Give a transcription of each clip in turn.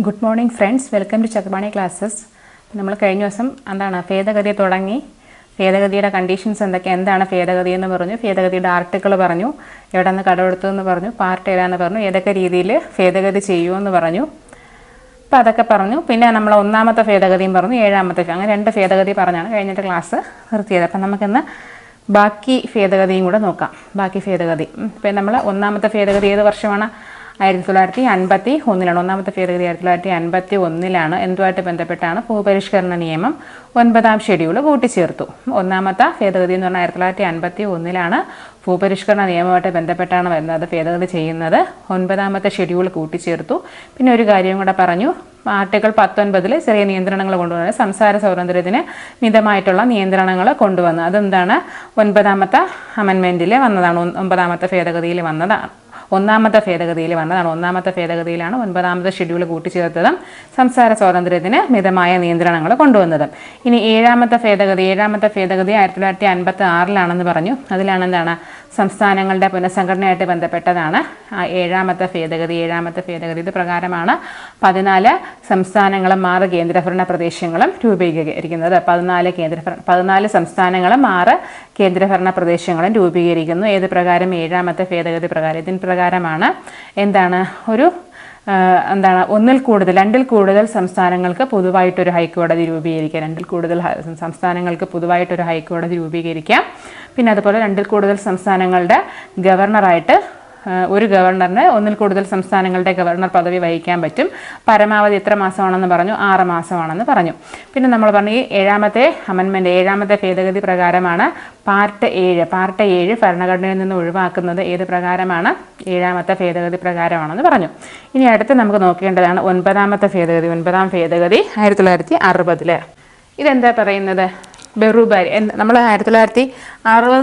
Good morning friends, welcome to Chakramani classes. നമ്മൾ കഴിഞ്ഞ ദിവസം എന്താണ് ഭേദഗതി തുടങ്ങി. ഭേദഗതിയുടെ കണ്ടീഷൻസ് എന്താണ് ഭേദഗതി എന്ന് പറഞ്ഞു, ഭേദഗതിയുടെ ആർട്ടിക്കിൾ പറഞ്ഞു, എവിടെ നിന്ന് കടമെടുത്തു എന്ന് പറഞ്ഞു, പാർട്ട് ഏതാന്ന് പറഞ്ഞു, ഏതൊക്കെ രീതിയിൽ ഭേദഗതി ചെയ്യുമെന്ന് പറഞ്ഞു. അപ്പോൾ അതൊക്കെ പറഞ്ഞു. പിന്നെ നമ്മൾ ഒന്നാമത്തെ ഭേദഗതിയും പറഞ്ഞു, ഏഴാമത്തെ, അങ്ങനെ രണ്ട് ഭേദഗതി പറഞ്ഞാണ് കഴിഞ്ഞിട്ട് ക്ലാസ് നിർത്തിയത്. അപ്പം നമുക്കിന്ന് ബാക്കി ഭേദഗതിയും കൂടെ നോക്കാം. ബാക്കി ഭേദഗതി ഇപ്പം നമ്മൾ ഒന്നാമത്തെ ഭേദഗതി ഏത് വർഷമാണ്? 1951. ഒന്നാമത്തെ ഭേദഗതി 1951 എന്തുമായിട്ട് ബന്ധപ്പെട്ടാണ്? ഭൂപരിഷ്കരണ നിയമം 9ാം ഷെഡ്യൂൾ കൂട്ടിച്ചേർത്തു. ഒന്നാമത്തെ ഭേദഗതി എന്ന് പറഞ്ഞാൽ 1951 ഭൂപരിഷ്കരണ നിയമമായിട്ട് ബന്ധപ്പെട്ടാണ് വരുന്നത്. ഭേദഗതി ചെയ്യുന്നത് 9ാമത്തെ ഷെഡ്യൂൾ കൂട്ടിച്ചേർത്തു. പിന്നെ ഒരു കാര്യം കൂടെ പറഞ്ഞു, ആർട്ടിക്കിൾ 19 ചെറിയ നിയന്ത്രണങ്ങൾ കൊണ്ടുവന്നത്, സംസാര സ്വാതന്ത്ര്യത്തിന് മിതമായിട്ടുള്ള നിയന്ത്രണങ്ങൾ കൊണ്ടുവന്നു. അതെന്താണ്? 9ാമത്തെ അമെൻമെൻറ്റിൽ വന്നതാണ്, 9ാമത്തെ ഭേദഗതിയിൽ വന്നതാണ്. ഒന്നാമത്തെ ഭേദഗതിയിൽ വന്നതാണ്. ഒന്നാമത്തെ ഭേദഗതിയിലാണ് 9ാമത്തെ ഷെഡ്യൂൾ കൂട്ടിച്ചേർത്തതും സംസാര സ്വാതന്ത്ര്യത്തിന് മിതമായ നിയന്ത്രണങ്ങൾ കൊണ്ടുവന്നതും. ഇനി ഏഴാമത്തെ ഭേദഗതി 1956 പറഞ്ഞു. അതിലാണ് എന്താണ്? സംസ്ഥാനങ്ങളുടെ പുനഃസംഘടനയായിട്ട് ബന്ധപ്പെട്ടതാണ് ഏഴാമത്തെ ഭേദഗതി. ഇത് പ്രകാരമാണ് 14 സംസ്ഥാനങ്ങളും 6 കേന്ദ്രഭരണ പ്രദേശങ്ങളും രൂപീകരിക്കുന്നത്. 14 സംസ്ഥാനങ്ങളും 6 കേന്ദ്രഭരണ പ്രദേശങ്ങളും രൂപീകരിക്കുന്നു. ഏത് പ്രകാരം? ഏഴാമത്തെ ഭേദഗതി പ്രകാരം. ഇതിന് പ്രകാരമാണ് എന്താണ് രണ്ടിൽ കൂടുതൽ സംസ്ഥാനങ്ങൾക്ക് പൊതുവായിട്ടൊരു ഹൈക്കോടതി രൂപീകരിക്കാം. രണ്ടിൽ കൂടുതൽ സംസ്ഥാനങ്ങൾക്ക് പൊതുവായിട്ടൊരു ഹൈക്കോടതി രൂപീകരിക്കാം. പിന്നെ അതുപോലെ രണ്ടിൽ കൂടുതൽ സംസ്ഥാനങ്ങളുടെ ഗവർണറായിട്ട് ഒരു ഗവർണറിന് ഒന്നിൽ കൂടുതൽ സംസ്ഥാനങ്ങളുടെ ഗവർണർ പദവി വഹിക്കാൻ പറ്റും. പരമാവധി എത്ര മാസമാണെന്ന് പറഞ്ഞു? 6 മാസമാണെന്ന് പറഞ്ഞു. പിന്നെ നമ്മൾ പറഞ്ഞു, ഈ ഏഴാമത്തെ അമെൻമെൻറ്റ്, ഏഴാമത്തെ ഭേദഗതി പ്രകാരമാണ് പാർട്ട് 7 ഭരണഘടനയിൽ നിന്ന് ഒഴിവാക്കുന്നത്. ഏത് പ്രകാരമാണ്? ഏഴാമത്തെ ഭേദഗതി പ്രകാരമാണെന്ന് പറഞ്ഞു. ഇനി അടുത്ത് നമുക്ക് നോക്കേണ്ടതാണ് 9ാമത്തെ ഭേദഗതി. 9ാം ഭേദഗതി 1960. ഇതെന്താ പറയുന്നത്? ബെറൂബാരി. നമ്മൾ 1960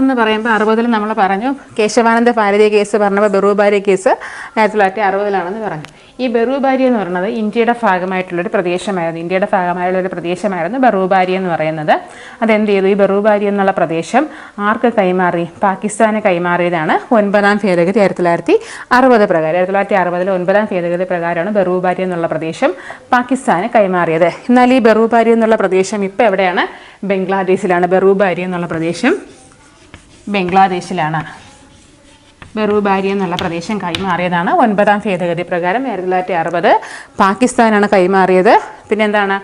എന്ന് പറയുമ്പോൾ 60 നമ്മൾ പറഞ്ഞു കേശവാനന്ദ ഭാരതി കേസ് പറഞ്ഞപ്പോൾ ബെറൂബാരി കേസ് 1960 പറഞ്ഞു. ഈ ബെറൂബാരി എന്ന് പറയുന്നത് ഇന്ത്യയുടെ ഭാഗമായിട്ടുള്ളൊരു പ്രദേശമായിരുന്നു ബെറൂബാരി എന്ന് പറയുന്നത്. അതെന്ത് ചെയ്തു? ഈ ബെറൂബാരി എന്നുള്ള പ്രദേശം ആർക്ക് കൈമാറി? പാകിസ്ഥാന് കൈമാറിയതാണ് 9ാം ഭേദഗതി 1960 പ്രകാരം. 1960 9ാം ഭേദഗതി പ്രകാരമാണ് ബെറൂബാരി എന്നുള്ള പ്രദേശം പാകിസ്ഥാന് കൈമാറിയത്. എന്നാൽ ഈ ബെറൂബാരി എന്നുള്ള പ്രദേശം ഇപ്പോൾ എവിടെയാണ്? ബംഗ്ലാദേശിലാണ്. ബെറൂബാരി എന്നുള്ള പ്രദേശം ബംഗ്ലാദേശിലാണ്. ബെറൂബാരി എന്നുള്ള പ്രദേശം കൈമാറിയതാണ് 9ാം ഭേദഗതി പ്രകാരം. 1960 പാകിസ്ഥാനാണ് കൈമാറിയത്. പിന്നെ എന്താണ്?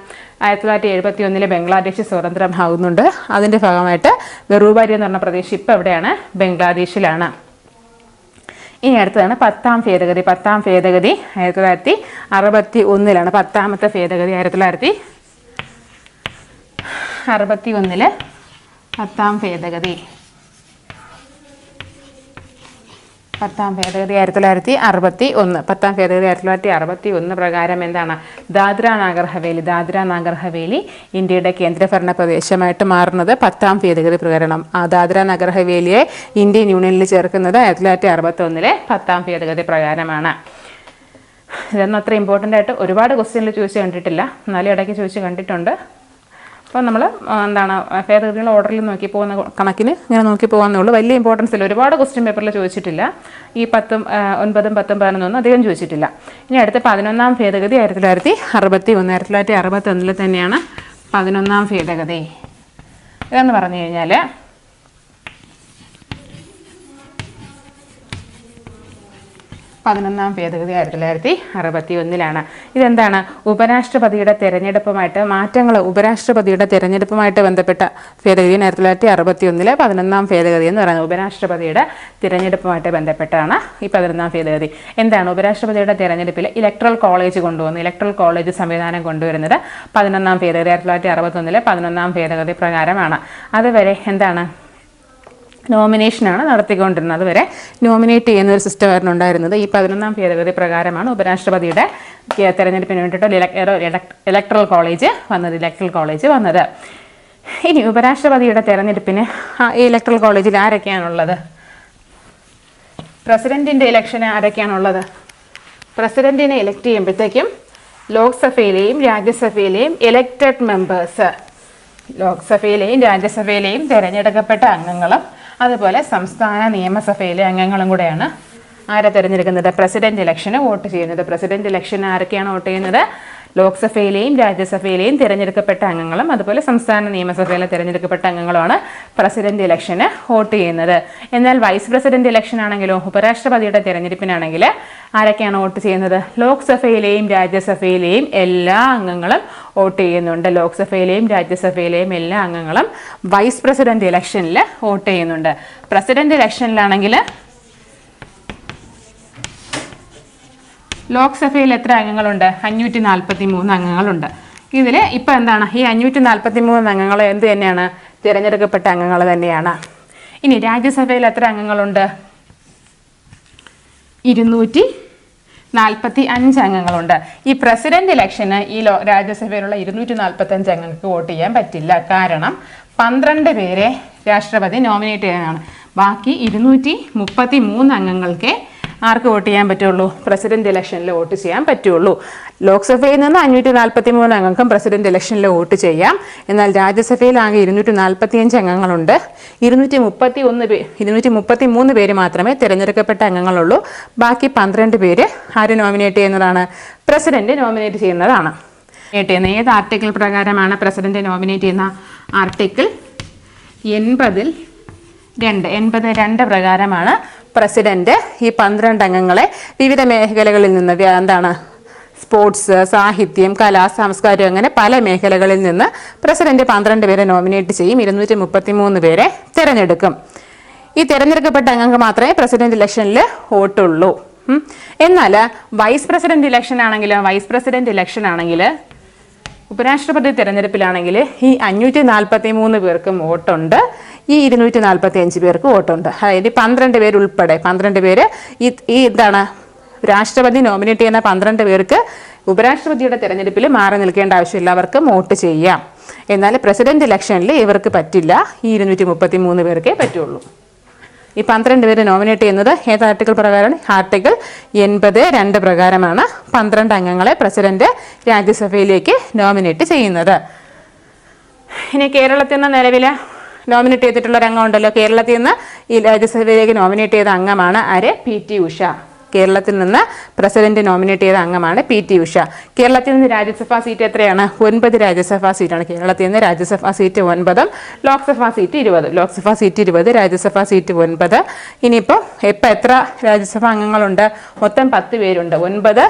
1971 ബംഗ്ലാദേശ് സ്വതന്ത്രമാകുന്നുണ്ട്. അതിൻ്റെ ഭാഗമായിട്ട് ബെറൂബാരി എന്ന് പറഞ്ഞ പ്രദേശം ഇപ്പോൾ എവിടെയാണ്? ബംഗ്ലാദേശിലാണ്. ഇനി അടുത്തതാണ് 10ാം ഭേദഗതി. 10ാം ഭേദഗതി 1961. 10ാമത്തെ ഭേദഗതി 1961. 10ാം ഭേദഗതി 1961. 10ാം ഭേദഗതി 1961 പ്രകാരം എന്താണ്? ദാദ്ര നാഗർ ഹവേലി ഇന്ത്യയുടെ കേന്ദ്രഭരണ പ്രദേശമായിട്ട് മാറുന്നത് 10ാം ഭേദഗതി പ്രകാരം. ആ ദാദ്ര നാഗർ ഹവേലിയെ ഇന്ത്യൻ യൂണിയനിൽ ചേർക്കുന്നത് 1961 10ാം ഭേദഗതി പ്രകാരമാണ്. ഇതൊന്നും അത്ര ഇമ്പോർട്ടൻ്റ് ആയിട്ട് ഒരുപാട് ക്വസ്റ്റ്യനിൽ ചോദിച്ച് കണ്ടിട്ടില്ല, എന്നാലും ഇടയ്ക്ക് ചോദിച്ച് കണ്ടിട്ടുണ്ട്. അപ്പോൾ നമ്മൾ ഭേദഗതികൾ ഓർഡറിൽ നോക്കി പോകുന്ന കണക്കിന് ഇങ്ങനെ നോക്കി പോകാന്നേ ഉള്ളൂ. വലിയ ഇമ്പോർട്ടൻസ് ഇല്ല. ഒരുപാട് ക്വസ്റ്റ്യൻ പേപ്പറിൽ ചോദിച്ചിട്ടില്ല. ഈ 10, 9, 10, 11 അധികം ചോദിച്ചിട്ടില്ല. ഇനി അടുത്ത 11ാം ഭേദഗതി 1961. 1961 തന്നെയാണ് 11ാം ഭേദഗതി. ഇതെന്ന് പറഞ്ഞു കഴിഞ്ഞാൽ പതിനൊന്നാം ഭേദഗതി 1961. ഇതെന്താണ്? ഉപരാഷ്ട്രപതിയുടെ തെരഞ്ഞെടുപ്പുമായിട്ട് ഉപരാഷ്ട്രപതിയുടെ തെരഞ്ഞെടുപ്പുമായിട്ട് ബന്ധപ്പെട്ട ഭേദഗതി 1961 11ാം ഭേദഗതി എന്ന് പറയുന്നത്. ഉപരാഷ്ട്രപതിയുടെ തിരഞ്ഞെടുപ്പുമായിട്ട് ബന്ധപ്പെട്ടാണ് ഈ 11ാം ഭേദഗതി. എന്താണ്? ഉപരാഷ്ട്രപതിയുടെ തെരഞ്ഞെടുപ്പിൽ ഇലക്ട്രൽ കോളേജ് കൊണ്ടുവന്നു. ഇലക്ട്രൽ കോളേജ് സംവിധാനം കൊണ്ടുവരുന്നത് 11ാം ഭേദഗതി 1961 11ാം ഭേദഗതി പ്രകാരമാണ്. അതുവരെ എന്താണ്? നോമിനേഷനാണ് നടത്തിക്കൊണ്ടിരുന്നത്. അതുവരെ നോമിനേറ്റ് ചെയ്യുന്ന ഒരു സിസ്റ്റമായിരുന്നു ഉണ്ടായിരുന്നത്. ഈ 11ാം ഭേദഗതി പ്രകാരമാണ് ഉപരാഷ്ട്രപതിയുടെ തെരഞ്ഞെടുപ്പിന് വേണ്ടിയിട്ട് ഇലക്ട്രൽ കോളേജ് വന്നത്. ഇനി ഉപരാഷ്ട്രപതിയുടെ തെരഞ്ഞെടുപ്പിന് ഈ ഇലക്ട്രൽ കോളേജിൽ ആരൊക്കെയാണുള്ളത്? പ്രസിഡന്റിൻ്റെ ഇലക്ഷന് ആരൊക്കെയാണുള്ളത്? പ്രസിഡന്റിനെ ഇലക്ട് ചെയ്യുമ്പോഴത്തേക്കും ലോക്സഭയിലെയും രാജ്യസഭയിലെയും ഇലക്റ്റഡ് മെമ്പേഴ്സ്, ലോക്സഭയിലെയും രാജ്യസഭയിലെയും തിരഞ്ഞെടുക്കപ്പെട്ട അംഗങ്ങളും അതുപോലെ സംസ്ഥാന നിയമസഭയിലെ അംഗങ്ങളും കൂടെയാണ് ആരെ തിരഞ്ഞെടുക്കുന്നത്? പ്രസിഡന്റ് ഇലക്ഷന് വോട്ട് ചെയ്യുന്നത്. പ്രസിഡന്റ് ഇലക്ഷന് ആരൊക്കെയാണ് വോട്ട് ചെയ്യുന്നത്? ലോക്സഭയിലെയും രാജ്യസഭയിലെയും തിരഞ്ഞെടുക്കപ്പെട്ട അംഗങ്ങളും അതുപോലെ സംസ്ഥാന നിയമസഭയിലെ തിരഞ്ഞെടുക്കപ്പെട്ട അംഗങ്ങളുമാണ് പ്രസിഡന്റ് ഇലക്ഷന് വോട്ട് ചെയ്യുന്നത്. എന്നാൽ വൈസ് പ്രസിഡന്റ് ഇലക്ഷൻ ആണെങ്കിലോ, ഉപരാഷ്ട്രപതിയുടെ തിരഞ്ഞെടുപ്പിനാണെങ്കിൽ ആരൊക്കെയാണ് വോട്ട് ചെയ്യുന്നത്? ലോക്സഭയിലെയും രാജ്യസഭയിലെയും എല്ലാ അംഗങ്ങളും വോട്ട് ചെയ്യുന്നുണ്ട്. ലോക്സഭയിലെയും രാജ്യസഭയിലെയും എല്ലാ അംഗങ്ങളും വൈസ് പ്രസിഡന്റ് ഇലക്ഷനിൽ വോട്ട് ചെയ്യുന്നുണ്ട്. പ്രസിഡന്റ് ഇലക്ഷനിലാണെങ്കിൽ ലോക്സഭയിൽ എത്ര അംഗങ്ങളുണ്ട്? 543 അംഗങ്ങളുണ്ട്. ഇതിൽ ഇപ്പം എന്താണ്, ഈ 543 അംഗങ്ങൾ എന്ത് തന്നെയാണ്? തിരഞ്ഞെടുക്കപ്പെട്ട അംഗങ്ങൾ തന്നെയാണ്. ഇനി രാജ്യസഭയിൽ എത്ര അംഗങ്ങളുണ്ട്? 245 അംഗങ്ങളുണ്ട്. ഈ പ്രസിഡന്റ് ഇലക്ഷന് ഈ രാജ്യസഭയിലുള്ള 245 അംഗങ്ങൾക്ക് വോട്ട് ചെയ്യാൻ പറ്റില്ല. കാരണം 12 പേരെ രാഷ്ട്രപതി നോമിനേറ്റ് ചെയ്യാനാണ്. ബാക്കി 233 അംഗങ്ങൾക്ക് ആർക്ക് വോട്ട് ചെയ്യാൻ പറ്റുള്ളൂ? പ്രസിഡന്റ് ഇലക്ഷനിൽ വോട്ട് ചെയ്യാൻ പറ്റുള്ളൂ. ലോക്സഭയിൽ നിന്ന് 543 അംഗങ്ങൾക്കും പ്രസിഡന്റ് ഇലക്ഷനിൽ വോട്ട് ചെയ്യാം. എന്നാൽ രാജ്യസഭയിൽ ആകെ 245 അംഗങ്ങളുണ്ട്. 233 പേര് മാത്രമേ തിരഞ്ഞെടുക്കപ്പെട്ട അംഗങ്ങളുള്ളൂ. ബാക്കി 12 പേര് ആര് നോമിനേറ്റ് ചെയ്യുന്നതാണ്? പ്രസിഡന്റ് നോമിനേറ്റ് ചെയ്യുന്നതാണ്. ഏത് ആർട്ടിക്കിൾ പ്രകാരമാണ് പ്രസിഡന്റ് നോമിനേറ്റ് ചെയ്യുന്ന? ആർട്ടിക്കിൾ 82 പ്രകാരമാണ് പ്രസിഡന്റ് ഈ 12 അംഗങ്ങളെ വിവിധ മേഖലകളിൽ നിന്ന്, എന്താണ്, സ്പോർട്സ്, സാഹിത്യം, കല, സംസ്കാരം, അങ്ങനെ പല മേഖലകളിൽ നിന്ന് പ്രസിഡന്റ് 12 പേരെ നോമിനേറ്റ് ചെയ്യും. 233 പേരെ തിരഞ്ഞെടുക്കും. ഈ തിരഞ്ഞെടുക്കപ്പെട്ട അംഗങ്ങൾക്ക് മാത്രമേ പ്രസിഡന്റ് ഇലക്ഷനിൽ വോട്ടുള്ളൂ. എന്നാൽ വൈസ് പ്രസിഡന്റ് ഇലക്ഷൻ ആണെങ്കിൽ ഉപരാഷ്ട്രപതി തിരഞ്ഞെടുപ്പിലാണെങ്കിൽ ഈ 543 പേർക്കും വോട്ടുണ്ട്, ഈ 245 പേർക്ക് വോട്ടുണ്ട്. അതായത് 12 പേര് ഉൾപ്പെടെ 12 പേര് ഈ എന്താണ്, രാഷ്ട്രപതി നോമിനേറ്റ് ചെയ്യുന്ന 12 പേർക്ക് ഉപരാഷ്ട്രപതിയുടെ തിരഞ്ഞെടുപ്പിൽ മാറി നിൽക്കേണ്ട ആവശ്യമില്ല, അവർക്ക് വോട്ട് ചെയ്യാം. എന്നാൽ പ്രസിഡന്റ് ഇലക്ഷനിൽ ഇവർക്ക് പറ്റില്ല, ഈ 233 പേർക്കേ പറ്റുള്ളൂ. ഈ 12 പേര് നോമിനേറ്റ് ചെയ്യുന്നത് ഏത് ആർട്ടിക്കിൾ പ്രകാരമാണ്? ആർട്ടിക്കിൾ 82 പ്രകാരമാണ് 12 അംഗങ്ങളെ പ്രസിഡന്റ് രാജ്യസഭയിലേക്ക് നോമിനേറ്റ് ചെയ്യുന്നത്. ഇനി കേരളത്തിൽ നിന്ന് നിലവിൽ നോമിനേറ്റ് ചെയ്തിട്ടുള്ള ഒരു അംഗം ഉണ്ടല്ലോ, കേരളത്തിൽ നിന്ന് ഈ രാജ്യസഭയിലേക്ക് നോമിനേറ്റ് ചെയ്ത അംഗമാണ് ആര്? PT ഉഷ. കേരളത്തിൽ നിന്ന് പ്രസിഡന്റ് നോമിനേറ്റ് ചെയ്ത അംഗമാണ് PT ഉഷ. കേരളത്തിൽ നിന്ന് രാജ്യസഭാ സീറ്റ് എത്രയാണ്? 9 രാജ്യസഭാ സീറ്റാണ്. കേരളത്തിൽ നിന്ന് Rajya Sabha seat 9, Lok Sabha seat 20. Lok Sabha seat 20, Rajya Sabha seat 9. ഇനിയിപ്പോൾ എത്ര രാജ്യസഭാ അംഗങ്ങളുണ്ട്? മൊത്തം 10 പേരുണ്ട്. 9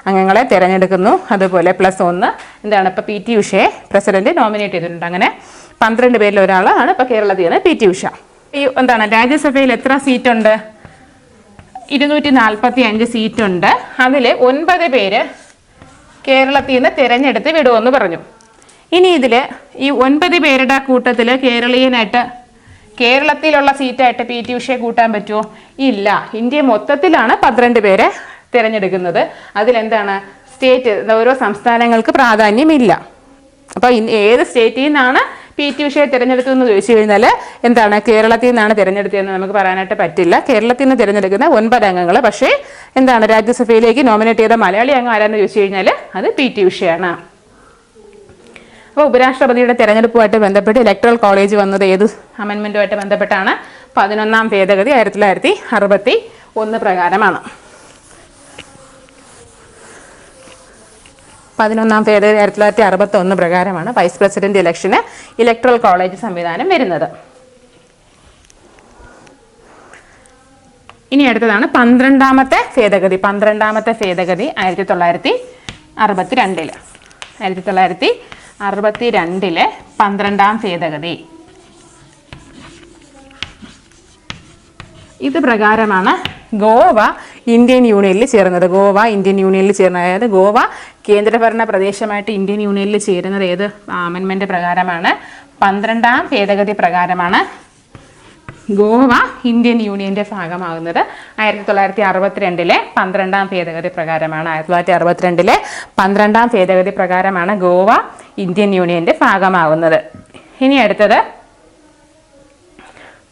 അംഗങ്ങളെ തിരഞ്ഞെടുക്കുന്നു. അതുപോലെ +1 എന്താണ്, ഇപ്പോൾ PT ഉഷയെ പ്രസിഡന്റ് നോമിനേറ്റ് ചെയ്തിട്ടുണ്ട്. അങ്ങനെ 12 പേരിൽ ഒരാളാണ് ഇപ്പോൾ കേരളത്തിൽ നിന്ന് PT ഉഷ. ഈ എന്താണ്, രാജ്യസഭയിൽ എത്ര സീറ്റുണ്ട്? 245 സീറ്റുണ്ട്. അതിൽ 9 പേര് കേരളത്തിൽ നിന്ന് തിരഞ്ഞെടുത്ത് വിടുമെന്ന് പറഞ്ഞു. ഇനി ഇതിൽ ഈ 9 പേരുടെ കൂട്ടത്തിൽ കേരളത്തിലുള്ള സീറ്റായിട്ട് PT ഉഷയെ കൂട്ടാൻ പറ്റുമോ? ഇല്ല. ഇന്ത്യ മൊത്തത്തിലാണ് 12 പേരെ തിരഞ്ഞെടുക്കുന്നത്. അതിലെന്താണ്, സ്റ്റേറ്റ്, ഓരോ സംസ്ഥാനങ്ങൾക്ക് പ്രാധാന്യമില്ല. അപ്പോൾ ഏത് സ്റ്റേറ്റിൽ നിന്നാണ് PT ഉഷയെ തിരഞ്ഞെടുത്തതെന്ന് ചോദിച്ചു കഴിഞ്ഞാൽ എന്താണ്, കേരളത്തിൽ നിന്നാണ് തിരഞ്ഞെടുത്തതെന്ന് നമുക്ക് പറയാനായിട്ട് പറ്റില്ല. കേരളത്തിൽ നിന്ന് തിരഞ്ഞെടുക്കുന്ന 9 അംഗങ്ങൾ. പക്ഷേ എന്താണ്, രാജ്യസഭയിലേക്ക് നോമിനേറ്റ് ചെയ്ത മലയാളി അംഗം ആരാന്ന് ചോദിച്ചു കഴിഞ്ഞാൽ അത് PT ഉഷയാണ്. അപ്പോൾ ഉപരാഷ്ട്രപതിയുടെ തിരഞ്ഞെടുപ്പുമായിട്ട് ബന്ധപ്പെട്ട് ഇലക്ട്രൽ കോളേജ് വന്നത് ഏത് അമെൻമെൻറ്റുമായിട്ട് ബന്ധപ്പെട്ടാണ്? 11ാം ഭേദഗതി 1961 പ്രകാരമാണ്. 11ാം ഭേദഗതി 1961 പ്രകാരമാണ് വൈസ് പ്രസിഡന്റ് ഇലക്ഷന് ഇലക്ട്രൽ കോളേജ് സംവിധാനം വരുന്നത്. ഇനി അടുത്തതാണ് 12ാമത്തെ ഭേദഗതി. 12ാമത്തെ ഭേദഗതി 1962 1962 12ാം ഭേദഗതി. ഇത് പ്രകാരമാണ് ഗോവ ഇന്ത്യൻ യൂണിയനിൽ ചേർന്നത്. അതായത് ഗോവ കേന്ദ്രഭരണ പ്രദേശമായിട്ട് ഇന്ത്യൻ യൂണിയനിൽ ചേരുന്നത് ഏത് അമെൻമെന്റ് പ്രകാരമാണ്? 12ാം ഭേദഗതി പ്രകാരമാണ് ഗോവ ഇന്ത്യൻ യൂണിയന്റെ ഭാഗമാകുന്നത്. 1962 12ാം ഭേദഗതി പ്രകാരമാണ്. 1962 12ാം ഭേദഗതി പ്രകാരമാണ് ഗോവ ഇന്ത്യൻ യൂണിയന്റെ ഭാഗമാകുന്നത്. ഇനി അടുത്തത്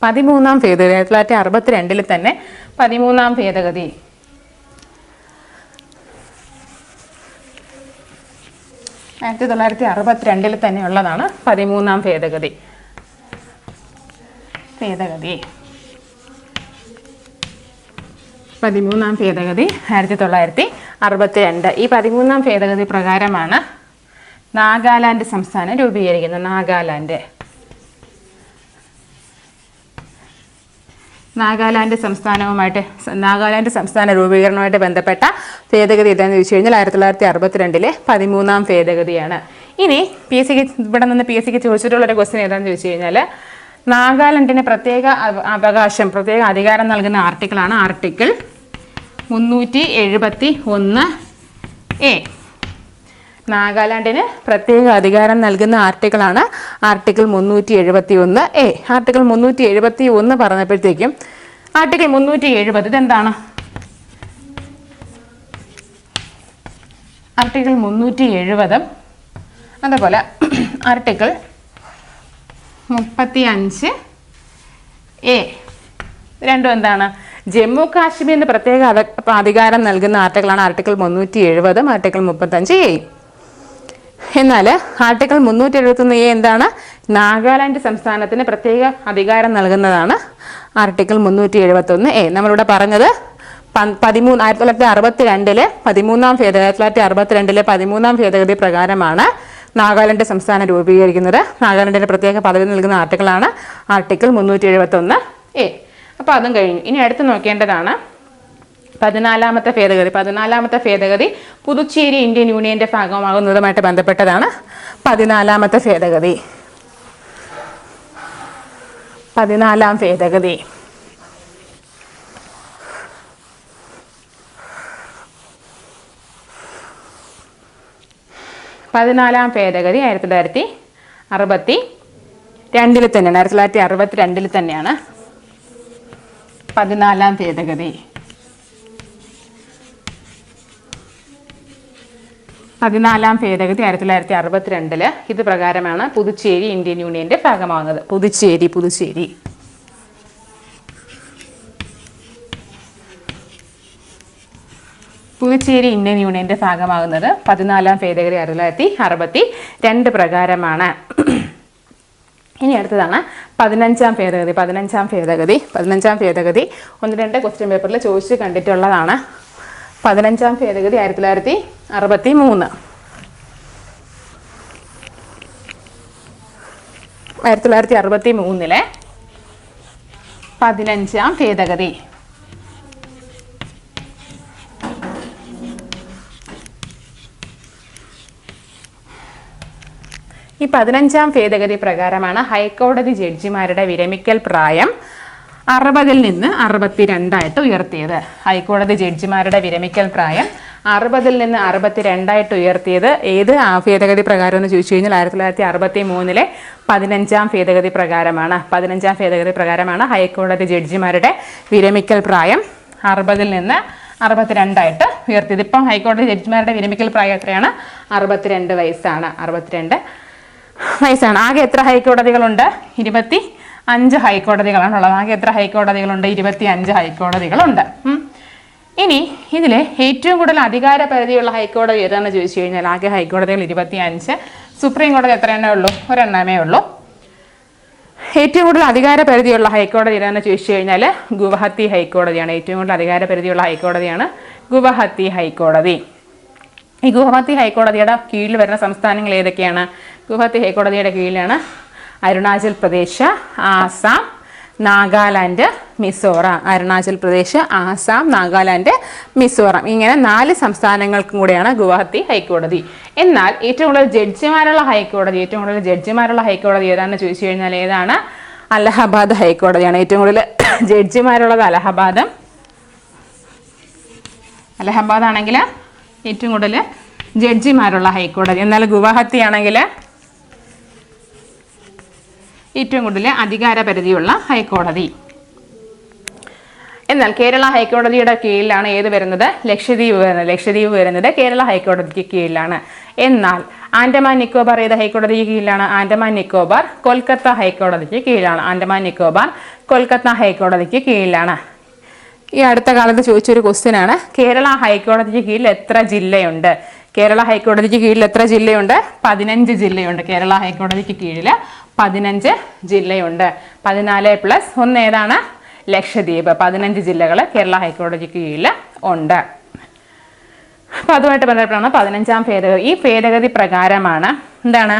13ാം ഭേദഗതി. 1962 തന്നെ 13ാം ഭേദഗതി. 1962 തന്നെ ഉള്ളതാണ് 13ാം ഭേദഗതി. 13ാം 13-ാം ഭേദഗതി 1962. ഈ 13-ാം ഭേദഗതി പ്രകാരമാണ് നാഗാലാൻഡ് സംസ്ഥാനം രൂപീകരിക്കുന്നത്. നാഗാലാൻഡ് സംസ്ഥാന രൂപീകരണവുമായിട്ട് ബന്ധപ്പെട്ട ഭേദഗതി ഏതാണെന്ന് ചോദിച്ചു കഴിഞ്ഞാൽ 1962 13-ാം ഭേദഗതിയാണ്. ഇനി ഇവിടെ നിന്ന് പി എസ് സിക്ക് ചോദിച്ചിട്ടുള്ളൊരു ക്വസ്റ്റ്യൻ ഏതാണെന്ന് ചോദിച്ചു കഴിഞ്ഞാൽ നാഗാലാൻഡിന് പ്രത്യേക അവകാശം, പ്രത്യേക അധികാരം നൽകുന്ന ആർട്ടിക്കിളാണ് ആർട്ടിക്കിൾ 371A. നാഗാലാൻഡിന് പ്രത്യേക അധികാരം നൽകുന്ന ആർട്ടിക്കിളാണ് ആർട്ടിക്കിൾ 371A. ആർട്ടിക്കിൾ 371 പറഞ്ഞപ്പോഴത്തേക്കും ആർട്ടിക്കിൾ 370 ഇതെന്താണ്? ആർട്ടിക്കിൾ 370 അതുപോലെ ആർട്ടിക്കിൾ 35A രണ്ടും എന്താണ്? ജമ്മു കാശ്മീരിന് പ്രത്യേക അധികാരം നൽകുന്ന ആർട്ടിക്കിളാണ് ആർട്ടിക്കിൾ 370 ആർട്ടിക്കിൾ 35A. എന്നാൽ ആർട്ടിക്കിൾ 371A എന്താണ്? നാഗാലാൻഡ് സംസ്ഥാനത്തിന് പ്രത്യേക അധികാരം നൽകുന്നതാണ് ആർട്ടിക്കിൾ 371A. നമ്മളിവിടെ പറഞ്ഞത് 1962 13-ാം ഭേദഗതി പ്രകാരമാണ് നാഗാലാൻഡ് സംസ്ഥാനം രൂപീകരിക്കുന്നത്. നാഗാലാൻഡിന് പ്രത്യേക പദവി നൽകുന്ന ആർട്ടിക്കിളാണ് ആർട്ടിക്കിൾ 371A. അപ്പോൾ അതും കഴിഞ്ഞു. ഇനി അടുത്ത് നോക്കേണ്ടതാണ് 14-ാമത്തെ ഭേദഗതി. 14-ാമത്തെ ഭേദഗതി പുതുച്ചേരി ഇന്ത്യൻ യൂണിയന്റെ ഭാഗമാകുന്നതുമായിട്ട് ബന്ധപ്പെട്ടതാണ് 14-ാമത്തെ ഭേദഗതി. 14-ാം ഭേദഗതി 14-ാം ഭേദഗതി 1962 തന്നെയാണ്. 1962 തന്നെയാണ് 14-ാം ഭേദഗതി. 14-ാം ഭേദഗതി 1962 ഇത് പ്രകാരമാണ് പുതുച്ചേരി ഇന്ത്യൻ യൂണിയന്റെ ഭാഗമാകുന്നത്. പുതുച്ചേരി ഇന്ത്യൻ യൂണിയന്റെ ഭാഗമാകുന്നത് 14-ാം ഭേദഗതി 1962 പ്രകാരമാണ്. ഇനി അടുത്തതാണ് 15-ാം ഭേദഗതി. 15-ാം ഭേദഗതി 1-2 ക്വസ്റ്റ്യൻ പേപ്പറിൽ ചോദിച്ച് കണ്ടിട്ടുള്ളതാണ്. 15-ാം ഭേദഗതി 1963. 1963 15-ാം ഭേദഗതി. ഈ 15-ാം ഭേദഗതി പ്രകാരമാണ് ഹൈക്കോടതി ജഡ്ജിമാരുടെ വിരമിക്കൽ പ്രായം 60-ൽ നിന്ന് 62 ഉയർത്തിയത്. ഹൈക്കോടതി ജഡ്ജിമാരുടെ വിരമിക്കൽ പ്രായം 60-ൽ നിന്ന് 62 ഉയർത്തിയത് ഏത് ഭേദഗതി പ്രകാരം എന്ന് ചോദിച്ചു കഴിഞ്ഞാൽ 1963 15-ാം ഭേദഗതി പ്രകാരമാണ്. 15-ാം ഭേദഗതി പ്രകാരമാണ് ഹൈക്കോടതി ജഡ്ജിമാരുടെ വിരമിക്കൽ പ്രായം 60-ൽ നിന്ന് 62 ഉയർത്തിയത്. ഇപ്പം ഹൈക്കോടതി ജഡ്ജിമാരുടെ വിരമിക്കൽ പ്രായം എത്രയാണ്? 62 വയസ്സാണ്. 62 വയസ്സാണ്. ആകെ എത്ര ഹൈക്കോടതികളുണ്ട്? 25 ഹൈക്കോടതികളാണ് ഉള്ളത്. ആകെ എത്ര ഹൈക്കോടതികളുണ്ട്? 25 ഹൈക്കോടതികളുണ്ട്. ഇനി ഇതിലെ ഏറ്റവും കൂടുതൽ അധികാര പരിധിയുള്ള ഹൈക്കോടതി ഏതാണെന്ന് ചോദിച്ചു കഴിഞ്ഞാൽ ആകെ ഹൈക്കോടതികൾ 25. സുപ്രീം കോടതി എത്ര എണ്ണമേ ഉള്ളൂ? ഒരെണ്ണമേ ഉള്ളൂ. ഏറ്റവും കൂടുതൽ അധികാര പരിധിയുള്ള ഹൈക്കോടതി ഏതാണെന്ന് ചോദിച്ചു കഴിഞ്ഞാൽ ഗുവാഹത്തി ഹൈക്കോടതിയാണ്. ഏറ്റവും കൂടുതൽ അധികാര പരിധിയുള്ള ഹൈക്കോടതിയാണ് ഗുവാഹത്തി ഹൈക്കോടതി. ഈ ഗുവാഹത്തി ഹൈക്കോടതിയുടെ കീഴിൽ വരുന്ന സംസ്ഥാനങ്ങൾ ഏതൊക്കെയാണ്? ഗുവാഹത്തി ഹൈക്കോടതിയുടെ കീഴിലാണ് അരുണാചൽ പ്രദേശ്, ആസാം, നാഗാലാൻഡ്, മിസോറാം. അരുണാചൽ പ്രദേശ്, ആസാം, നാഗാലാൻഡ്, മിസോറാം ഇങ്ങനെ 4 സംസ്ഥാനങ്ങൾക്കും കൂടെയാണ് ഗുവാഹത്തി ഹൈക്കോടതി. എന്നാൽ ഏറ്റവും കൂടുതൽ ജഡ്ജിമാരുള്ള ഹൈക്കോടതി ഏതാണെന്ന് ചോദിച്ചു കഴിഞ്ഞാൽ ഏതാണ്? അലഹബാദ് ഹൈക്കോടതിയാണ്. ഏറ്റവും കൂടുതൽ ജഡ്ജിമാരുള്ളത് അലഹബാദ് ആണെങ്കിൽ ഏറ്റവും കൂടുതൽ ജഡ്ജിമാരുള്ള ഹൈക്കോടതി. എന്നാൽ ഗുവാഹത്തി ആണെങ്കിൽ ഏറ്റവും കൂടുതൽ അധികാര പരിധിയുള്ള ഹൈക്കോടതി. എന്നാൽ കേരള ഹൈക്കോടതിയുടെ കീഴിലാണ് ഏത് വരുന്നത്? ലക്ഷദ്വീപ് വരുന്നത് കേരള ഹൈക്കോടതിക്ക് കീഴിലാണ്. എന്നാൽ ആൻഡമാൻ നിക്കോബാർ ഏത് ഹൈക്കോടതിക്ക് കീഴിലാണ്? ആൻഡമാൻ നിക്കോബാർ കൊൽക്കത്ത ഹൈക്കോടതിക്ക് കീഴിലാണ്. ഈ അടുത്ത കാലത്ത് ചോദിച്ചൊരു ക്വസ്റ്റ്യൻ ആണ്, കേരള ഹൈക്കോടതിക്ക് കീഴിൽ എത്ര ജില്ലയുണ്ട്? കേരള ഹൈക്കോടതിക്ക് കീഴിൽ എത്ര ജില്ലയുണ്ട്? 15 ജില്ലയുണ്ട്. കേരള ഹൈക്കോടതിക്ക് കീഴിൽ 15 ജില്ലയുണ്ട്. 14+1 ഏതാണ്? ലക്ഷദ്വീപ്. 15 ജില്ലകൾ കേരള ഹൈക്കോടതിക്ക് കീഴിൽ ഉണ്ട്. അപ്പോൾ അതുമായിട്ട് ബന്ധപ്പെട്ടാണ് 15ാം ഭേദഗതി. ഈ ഭേദഗതി പ്രകാരമാണ് എന്താണ്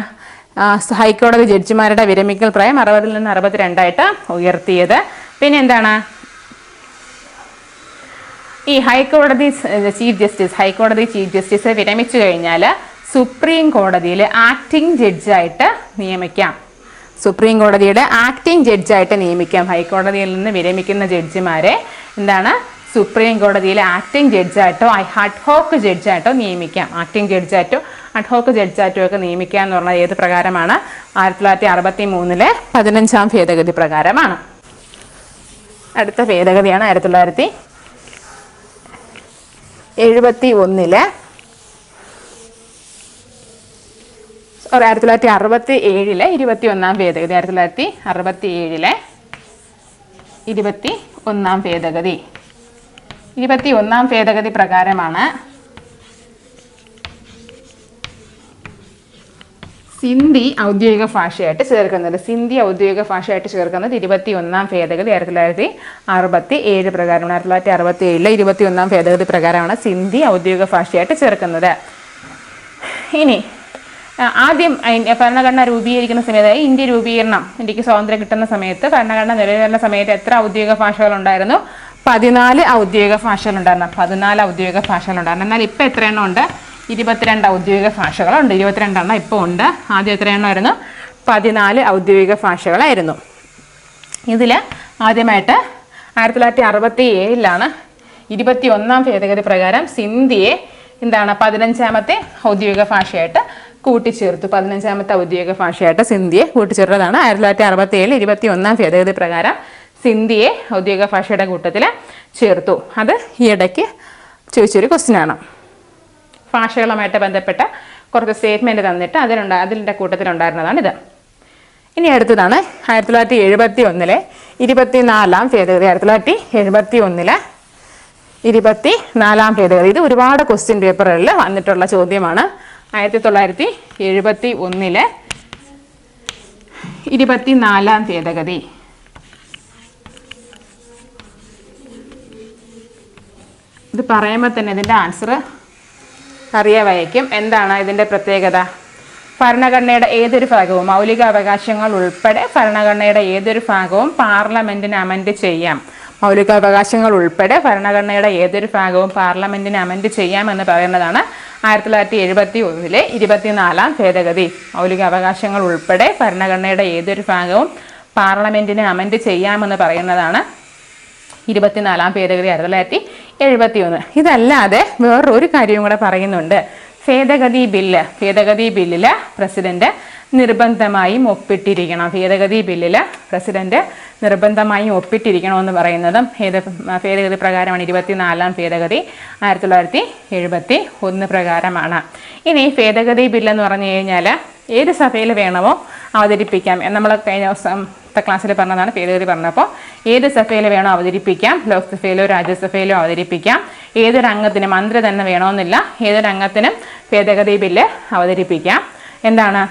ഹൈക്കോടതി ജഡ്ജിമാരുടെ വിരമിക്കൽ പ്രായം 60 നിന്ന് 62 ഉയർത്തിയത്. പിന്നെ എന്താണ് ഈ ഹൈക്കോടതി ചീഫ് ജസ്റ്റിസ് വിരമിച്ചു കഴിഞ്ഞാൽ സുപ്രീം കോടതിയിൽ ആക്ടിംഗ് ജഡ്ജായിട്ട് നിയമിക്കാം. സുപ്രീം കോടതിയുടെ ആക്ടിംഗ് ജഡ്ജായിട്ട് നിയമിക്കാം. ഹൈക്കോടതിയിൽ നിന്ന് വിരമിക്കുന്ന ജഡ്ജിമാരെ എന്താണ് സുപ്രീം കോടതിയിലെ ആക്ടിംഗ് ജഡ്ജായിട്ടോ അഡ്ഹോക്ക് ജഡ്ജായിട്ടോ നിയമിക്കാം. ആക്ടിംഗ് ജഡ്ജായിട്ടോ അഡ്ഹോക്ക് ജഡ്ജായിട്ടോ ഒക്കെ നിയമിക്കുക എന്ന് പറഞ്ഞാൽ ഏത് പ്രകാരമാണ്? 1963 15ാം ഭേദഗതി പ്രകാരമാണ്. അടുത്ത ഭേദഗതിയാണ് 1971 1967 21ാം ഭേദഗതി. 1967 21ാം ഭേദഗതി. 21ാം ഭേദഗതി പ്രകാരമാണ് സിന്ധി ഔദ്യോഗിക ഭാഷയായിട്ട് ചേർക്കുന്നത്. 21ാം ഭേദഗതി 1967 പ്രകാരമാണ്. 1967 21ാം ഭേദഗതി പ്രകാരമാണ് സിന്ധി ഔദ്യോഗിക ഭാഷയായിട്ട് ചേർക്കുന്നത്. ഇനി ആദ്യം ഭരണഘടന രൂപീകരിക്കുന്ന സമയത്ത് ഇന്ത്യ രൂപീകരണം, ഇന്ത്യക്ക് സ്വാതന്ത്ര്യം കിട്ടുന്ന സമയത്ത് ഭരണഘടന നിലവിൽ വരുന്ന സമയത്ത് എത്ര ഔദ്യോഗിക ഭാഷകളുണ്ടായിരുന്നു? 14 ഔദ്യോഗിക ഭാഷകളുണ്ടായിരുന്നു. 14 ഔദ്യോഗിക ഭാഷകളുണ്ടായിരുന്നു. എന്നാൽ ഇപ്പം എത്ര എണ്ണം ഉണ്ട്? 22 ഔദ്യോഗിക ഭാഷകളുണ്ട്. 22 എണ്ണം ഇപ്പോൾ ഉണ്ട്. ആദ്യം എത്ര എണ്ണമായിരുന്നു? 14 ഔദ്യോഗിക ഭാഷകളായിരുന്നു. ഇതിൽ ആദ്യമായിട്ട് 1967 21ാം ഭേദഗതി പ്രകാരം സിന്ധിയെ എന്താണ് 15ാമത്തെ ഔദ്യോഗിക ഭാഷയായിട്ട് കൂട്ടിച്ചേർത്തു. 15ാമത്തെ ഔദ്യോഗിക ഭാഷയായിട്ട് സിന്ധിയെ കൂട്ടിച്ചേർത്തതാണ് 1967 21ാം ഭേദഗതി പ്രകാരം സിന്ധിയെ ഔദ്യോഗിക ഭാഷയുടെ കൂട്ടത്തിൽ ചേർത്തു. അത് ഈയിടയ്ക്ക് ചോദിച്ചൊരു ക്വസ്റ്റ്യനാണ്. ഭാഷകളുമായിട്ട് ബന്ധപ്പെട്ട കുറച്ച് സ്റ്റേറ്റ്മെൻറ്റ് തന്നിട്ട് അതിൻ്റെ കൂട്ടത്തിലുണ്ടായിരുന്നതാണ് ഇത്. ഇനി അടുത്തതാണ് 1971 24ാം ഭേദഗതി. 1971 24ാം ഭേദഗതി. ഇത് ഒരുപാട് ക്വസ്റ്റ്യൻ പേപ്പറുകളിൽ വന്നിട്ടുള്ള ചോദ്യമാണ്. 1971 24ാം ഭേദഗതി. ഇത് പറയുമ്പോൾ തന്നെ ഇതിൻ്റെ ആൻസർ അറിയാമായിരിക്കും. എന്താണ് ഇതിൻ്റെ പ്രത്യേകത? ഭരണഘടനയുടെ ഏതൊരു ഭാഗവും, മൗലിക അവകാശങ്ങൾ ഉൾപ്പെടെ ഭരണഘടനയുടെ ഏതൊരു ഭാഗവും പാർലമെൻറ്റിന് അമെൻഡ് ചെയ്യാം. മൗലികാവകാശങ്ങൾ ഉൾപ്പെടെ ഭരണഘടനയുടെ ഏതൊരു ഭാഗവും പാർലമെൻറ്റിന് അമെൻഡ് ചെയ്യാമെന്ന് പറയുന്നതാണ് 1971 24ാം ഭേദഗതി. മൗലിക അവകാശങ്ങൾ ഉൾപ്പെടെ ഭരണഘടനയുടെ ഏതൊരു ഭാഗവും പാർലമെൻറ്റിന് അമെൻഡ് ചെയ്യാമെന്ന് പറയുന്നതാണ് 24ാം ഭേദഗതി 1971. ഇതല്ലാതെ വേറൊരു കാര്യവും കൂടെ പറയുന്നുണ്ട്. ഭേദഗതി ബില്ലിൽ പ്രസിഡന്റ് നിർബന്ധമായും ഒപ്പിട്ടിരിക്കണം. ഭേദഗതി ബില്ലിൽ പ്രസിഡന്റ് നിർബന്ധമായും ഒപ്പിട്ടിരിക്കണമെന്ന് പറയുന്നതും ഭേദഗതി പ്രകാരമാണ്. 24ാം ഭേദഗതി 1971 പ്രകാരമാണ്. ഇനി ഭേദഗതി ബില്ലെന്ന് പറഞ്ഞു കഴിഞ്ഞാൽ ഏത് സഭയിൽ വേണമോ അവതരിപ്പിക്കാം. നമ്മൾ കഴിഞ്ഞ ദിവസത്തെ ക്ലാസ്സിൽ പറഞ്ഞതാണ് ഭേദഗതി പറഞ്ഞപ്പോൾ. ഏത് സഭയിൽ വേണോ അവതരിപ്പിക്കാം. ലോക്സഭയിലോ രാജ്യസഭയിലോ അവതരിപ്പിക്കാം. ഏതൊരു അംഗത്തിനും, മന്ത്രി തന്നെ വേണമെന്നില്ല, ഏതൊരു അംഗത്തിനും ഭേദഗതി ബില്ല് അവതരിപ്പിക്കാം. എന്താണ്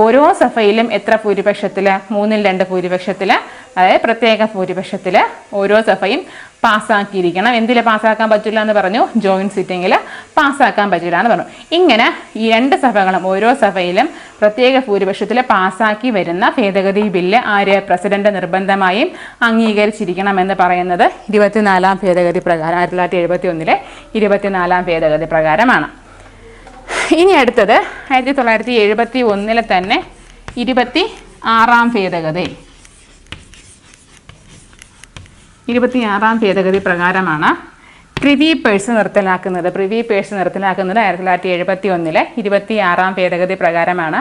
ഓരോ സഭയിലും എത്ര ഭൂരിപക്ഷത്തിൽ? 2/3 ഭൂരിപക്ഷത്തിൽ, അതായത് പ്രത്യേക ഭൂരിപക്ഷത്തിൽ ഓരോ സഭയും പാസ്സാക്കിയിരിക്കണം. എന്തിൽ പാസ്സാക്കാൻ പറ്റില്ല എന്ന് പറഞ്ഞു? ജോയിൻറ്റ് സിറ്റിങ്ങിൽ പാസ്സാക്കാൻ പറ്റില്ല എന്ന് പറഞ്ഞു. ഇങ്ങനെ ഈ 2 സഭകളും ഓരോ സഭയിലും പ്രത്യേക ഭൂരിപക്ഷത്തിൽ പാസ്സാക്കി വരുന്ന ഭേദഗതി ബില്ല് പ്രസിഡന്റ് നിർബന്ധമായും അംഗീകരിച്ചിരിക്കണമെന്ന് പറയുന്നത് 24ാം ഭേദഗതി പ്രകാരം 1971 24ാം ഭേദഗതി പ്രകാരമാണ്. ഇനി അടുത്തത് 1971 തന്നെ 26ാം ഭേദഗതി. 26ാം ഭേദഗതി പ്രകാരമാണ് പ്രിവി പേഴ്സ് നിർത്തലാക്കുന്നത്. 1971 26ാം ഭേദഗതി പ്രകാരമാണ്.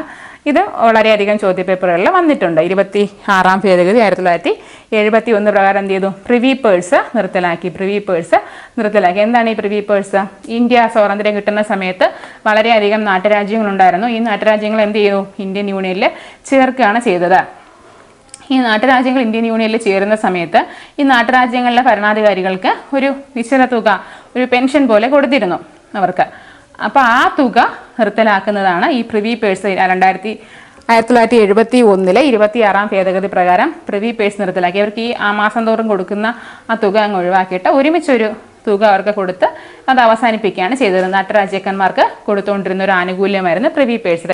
ഇത് വളരെയധികം ചോദ്യപേപ്പറുകളിൽ വന്നിട്ടുണ്ട്. 26ാം ഭേദഗതി 1971 പ്രകാരം എന്ത് ചെയ്തു? പ്രിവി പേഴ്സ് നിർത്തലാക്കി. എന്താണ് ഈ പ്രിവി പേഴ്സ്? ഇന്ത്യ സ്വാതന്ത്ര്യം കിട്ടുന്ന സമയത്ത് വളരെയധികം നാട്ടുരാജ്യങ്ങളുണ്ടായിരുന്നു. ഈ നാട്ടുരാജ്യങ്ങൾ എന്ത് ചെയ്തു? ഇന്ത്യൻ യൂണിയനിൽ ചേർക്കുകയാണ് ചെയ്തത്. ഈ നാട്ടുരാജ്യങ്ങൾ ഇന്ത്യൻ യൂണിയനിൽ ചേരുന്ന സമയത്ത് ഈ നാട്ടുരാജ്യങ്ങളിലെ ഭരണാധികാരികൾക്ക് ഒരു നിശ്ചിത തുക, ഒരു പെൻഷൻ പോലെ കൊടുത്തിരുന്നു അവർക്ക്. അപ്പോൾ ആ തുക നിർത്തലാക്കുന്നതാണ് ഈ പ്രിവി പേഴ്സ് 1971 26-ാം ഭേദഗതി പ്രകാരം പ്രിവി പേഴ്സ് നിർത്തലാക്കി. അവർക്ക് ഈ മാസം തോറും കൊടുക്കുന്ന ആ തുക അങ്ങ് ഒഴിവാക്കിയിട്ട് ഒരുമിച്ചൊരു തുക അവർക്ക് കൊടുത്ത് അത് അവസാനിപ്പിക്കുകയാണ് ചെയ്തത്. നാട്ടുരാജ്യക്കന്മാർക്ക് കൊടുത്തുകൊണ്ടിരുന്ന ഒരു ആനുകൂല്യമായിരുന്നു പ്രിവി പേഴ്സ്.